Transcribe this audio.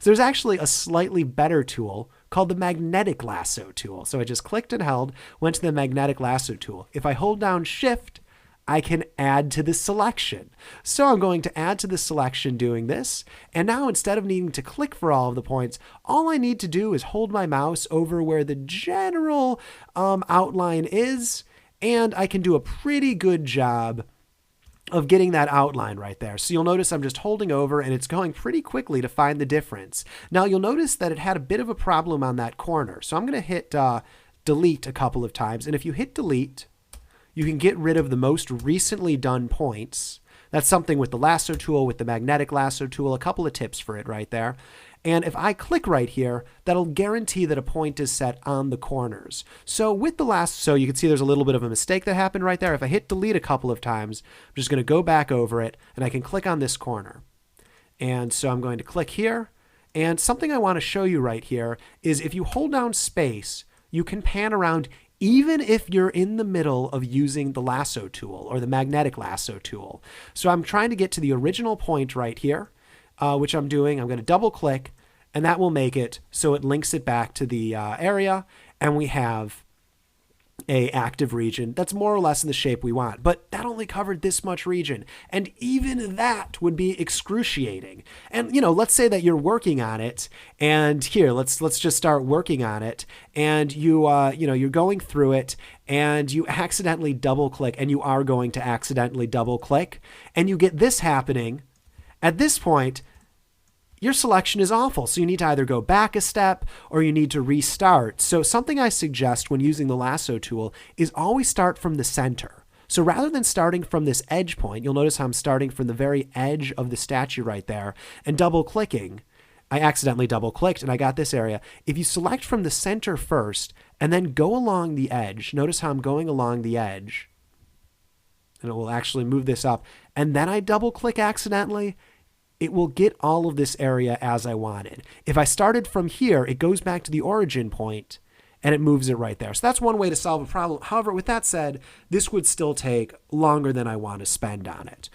So there's actually a slightly better tool called the magnetic lasso tool. So I just clicked and held, went to the magnetic lasso tool. If I hold down Shift, I can add to the selection. So I'm going to add to the selection doing this. And now instead of needing to click for all of the points, all I need to do is hold my mouse over where the general outline is, and I can do a pretty good job of getting that outline right there. So you'll notice I'm just holding over and it's going pretty quickly to find the difference. Now you'll notice that it had a bit of a problem on that corner. So I'm going to hit delete a couple of times. And if you hit delete, you can get rid of the most recently done points. That's something with the lasso tool, with the magnetic lasso tool, a couple of tips for it right there. And if I click right here, that'll guarantee that a point is set on the corners. So with the lasso, you can see there's a little bit of a mistake that happened right there. If I hit delete a couple of times, I'm just going to go back over it and I can click on this corner. And so I'm going to click here. And something I want to show you right here is if you hold down space, you can pan around even if you're in the middle of using the lasso tool or the magnetic lasso tool. So I'm trying to get to the original point right here, which I'm doing. I'm going to double click, and that will make it so it links it back to the area, and we have a active region that's more or less in the shape we want. But that only covered this much region, and even that would be excruciating. And let's say that you're working on it, and here let's just start working on it, and you're going through it, and you accidentally double click, and you are going to accidentally double click, and you get this happening. At this point, your selection is awful. So you need to either go back a step or you need to restart. So something I suggest when using the lasso tool is always start from the center. So rather than starting from this edge point, you'll notice how I'm starting from the very edge of the statue right there and double clicking. I accidentally double clicked and I got this area. If you select from the center first and then go along the edge, notice how I'm going along the edge, and it will actually move this up, and then I double click accidentally, it will get all of this area as I wanted. If I started from here, it goes back to the origin point and it moves it right there. So that's one way to solve a problem. However, with that said, this would still take longer than I want to spend on it.